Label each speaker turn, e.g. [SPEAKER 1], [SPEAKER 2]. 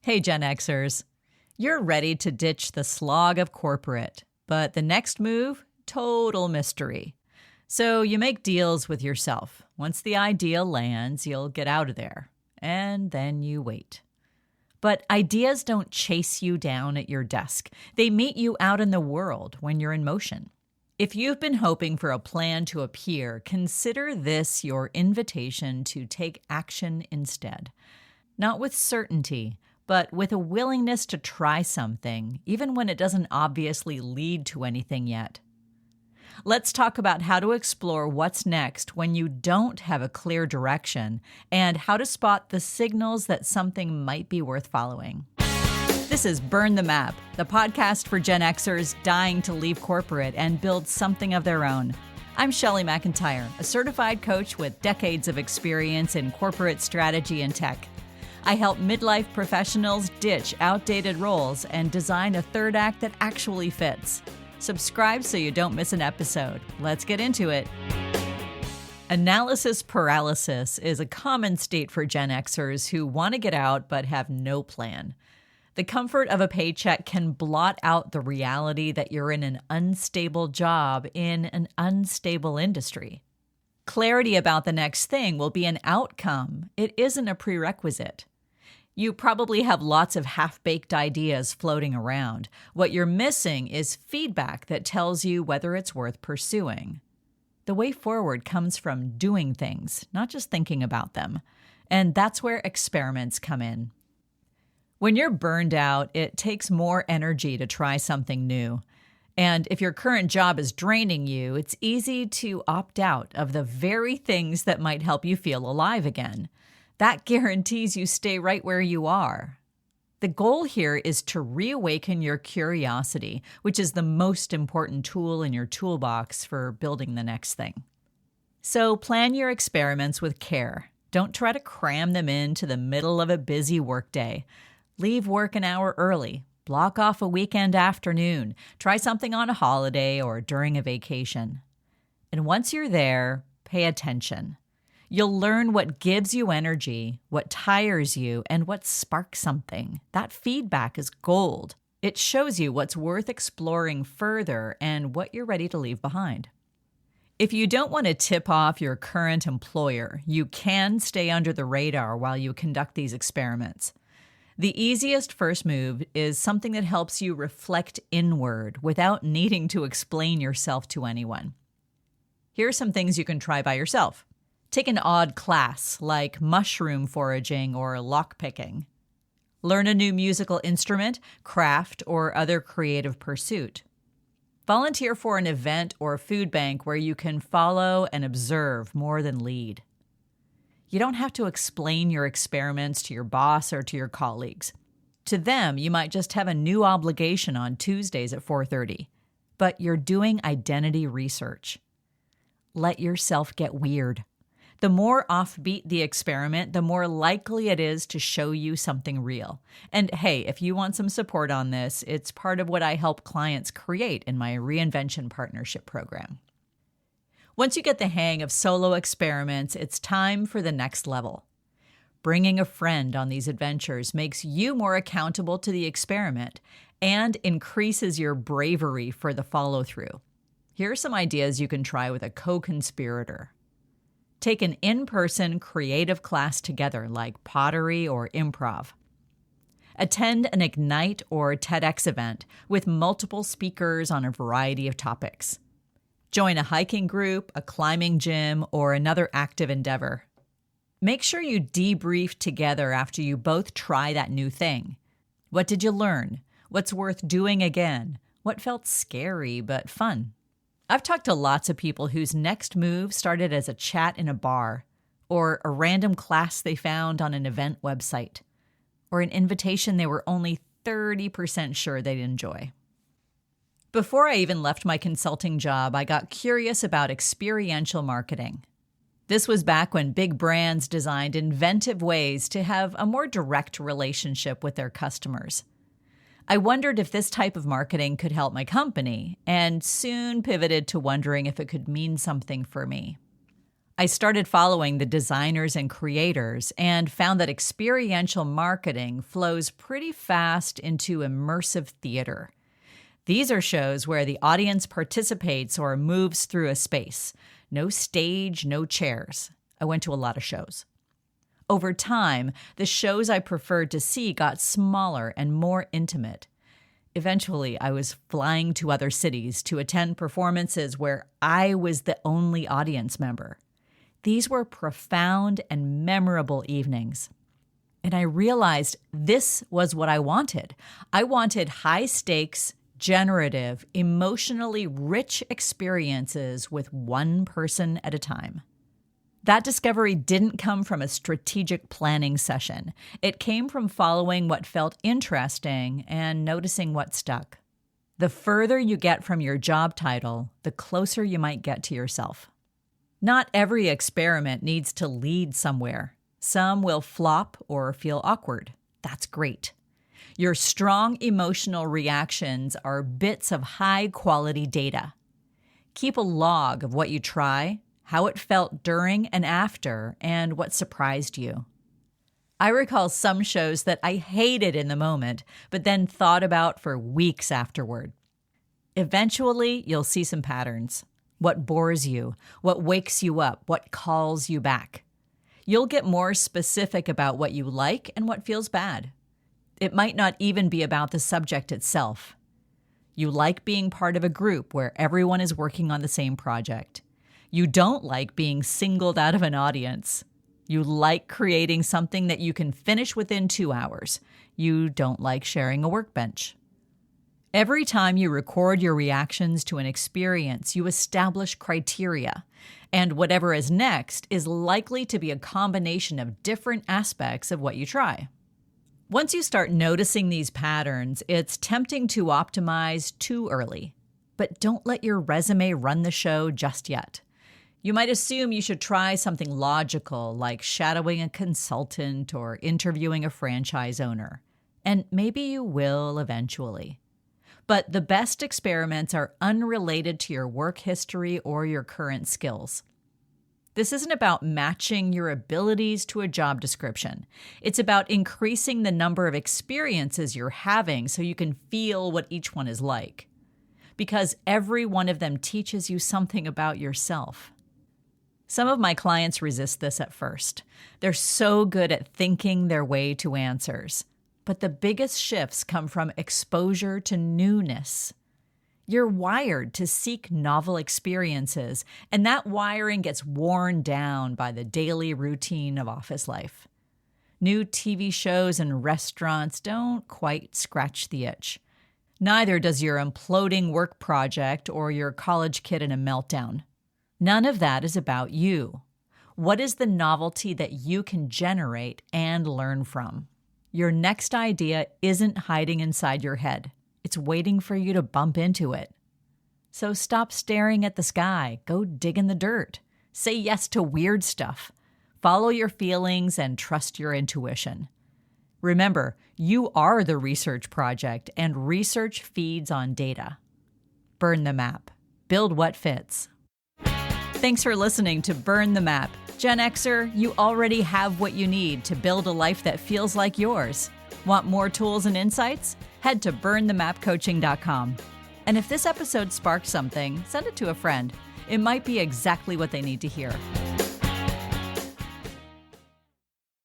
[SPEAKER 1] Hey, Gen Xers. You're ready to ditch the slog of corporate, but the next move, total mystery. So you make deals with yourself. Once the idea lands, you'll get out of there. And then you wait. But ideas don't chase you down at your desk. They meet you out in the world when you're in motion. If you've been hoping for a plan to appear, consider this your invitation to take action instead. Not with certainty, but with a willingness to try something, even when it doesn't obviously lead to anything yet. Let's talk about how to explore what's next when you don't have a clear direction and how to spot the signals that something might be worth following. This is Burn the Map, the podcast for Gen Xers dying to leave corporate and build something of their own. I'm Shelley McIntyre, a certified coach with decades of experience in corporate strategy and tech. I help midlife professionals ditch outdated roles and design a third act that actually fits. Subscribe so you don't miss an episode. Let's get into it. Analysis paralysis is a common state for Gen Xers who want to get out but have no plan. The comfort of a paycheck can blot out the reality that you're in an unstable job in an unstable industry. Clarity about the next thing will be an outcome. It isn't a prerequisite. You probably have lots of half-baked ideas floating around. What you're missing is feedback that tells you whether it's worth pursuing. The way forward comes from doing things, not just thinking about them. And that's where experiments come in. When you're burned out, it takes more energy to try something new. And if your current job is draining you, it's easy to opt out of the very things that might help you feel alive again. That guarantees you stay right where you are. The goal here is to reawaken your curiosity, which is the most important tool in your toolbox for building the next thing. So plan your experiments with care. Don't try to cram them into the middle of a busy workday. Leave work an hour early. Block off a weekend afternoon. Try something on a holiday or during a vacation. And once you're there, pay attention. You'll learn what gives you energy, what tires you, and what sparks something. That feedback is gold. It shows you what's worth exploring further and what you're ready to leave behind. If you don't want to tip off your current employer, you can stay under the radar while you conduct these experiments. The easiest first move is something that helps you reflect inward without needing to explain yourself to anyone. Here are some things you can try by yourself. Take an odd class like mushroom foraging or lockpicking. Learn a new musical instrument, craft, or other creative pursuit. Volunteer for an event or food bank where you can follow and observe more than lead. You don't have to explain your experiments to your boss or to your colleagues. To them, you might just have a new obligation on Tuesdays at 4:30, but you're doing identity research. Let yourself get weird. The more offbeat the experiment, the more likely it is to show you something real. And hey, if you want some support on this, it's part of what I help clients create in my Reinvention Partnership Program. Once you get the hang of solo experiments, it's time for the next level. Bringing a friend on these adventures makes you more accountable to the experiment and increases your bravery for the follow-through. Here are some ideas you can try with a co-conspirator. Take an in-person creative class together like pottery or improv. Attend an Ignite or TEDx event with multiple speakers on a variety of topics. Join a hiking group, a climbing gym, or another active endeavor. Make sure you debrief together after you both try that new thing. What did you learn? What's worth doing again? What felt scary but fun? I've talked to lots of people whose next move started as a chat in a bar, or a random class they found on an event website, or an invitation they were only 30% sure they'd enjoy. Before I even left my consulting job, I got curious about experiential marketing. This was back when big brands designed inventive ways to have a more direct relationship with their customers. I wondered if this type of marketing could help my company, and soon pivoted to wondering if it could mean something for me. I started following the designers and creators and found that experiential marketing flows pretty fast into immersive theater. These are shows where the audience participates or moves through a space. No stage, no chairs. I went to a lot of shows. Over time, the shows I preferred to see got smaller and more intimate. Eventually, I was flying to other cities to attend performances where I was the only audience member. These were profound and memorable evenings. And I realized this was what I wanted. I wanted high-stakes, generative, emotionally rich experiences with one person at a time. That discovery didn't come from a strategic planning session. It came from following what felt interesting and noticing what stuck. The further you get from your job title, the closer you might get to yourself. Not every experiment needs to lead somewhere. Some will flop or feel awkward. That's great. Your strong emotional reactions are bits of high-quality data. Keep a log of what you try, how it felt during and after, and what surprised you. I recall some shows that I hated in the moment, but then thought about for weeks afterward. Eventually, you'll see some patterns. What bores you, what wakes you up, what calls you back. You'll get more specific about what you like and what feels bad. It might not even be about the subject itself. You like being part of a group where everyone is working on the same project. You don't like being singled out of an audience. You like creating something that you can finish within 2 hours. You don't like sharing a workbench. Every time you record your reactions to an experience, you establish criteria, and whatever is next is likely to be a combination of different aspects of what you try. Once you start noticing these patterns, it's tempting to optimize too early. But don't let your resume run the show just yet. You might assume you should try something logical like shadowing a consultant or interviewing a franchise owner. And maybe you will eventually. But the best experiments are unrelated to your work history or your current skills. This isn't about matching your abilities to a job description. It's about increasing the number of experiences you're having so you can feel what each one is like. Because every one of them teaches you something about yourself. Some of my clients resist this at first. They're so good at thinking their way to answers. But the biggest shifts come from exposure to newness. You're wired to seek novel experiences, and that wiring gets worn down by the daily routine of office life. New TV shows and restaurants don't quite scratch the itch. Neither does your imploding work project or your college kid in a meltdown. None of that is about you. What is the novelty that you can generate and learn from? Your next idea isn't hiding inside your head. It's waiting for you to bump into it. So stop staring at the sky. Go dig in the dirt. Say yes to weird stuff. Follow your feelings and trust your intuition. Remember, you are the research project, and research feeds on data. Burn the map. Build what fits. Thanks for listening to Burn the Map. GenXer, you already have what you need to build a life that feels like yours. Want more tools and insights? Head to burnthemapcoaching.com. And if this episode sparked something, send it to a friend. It might be exactly what they need to hear.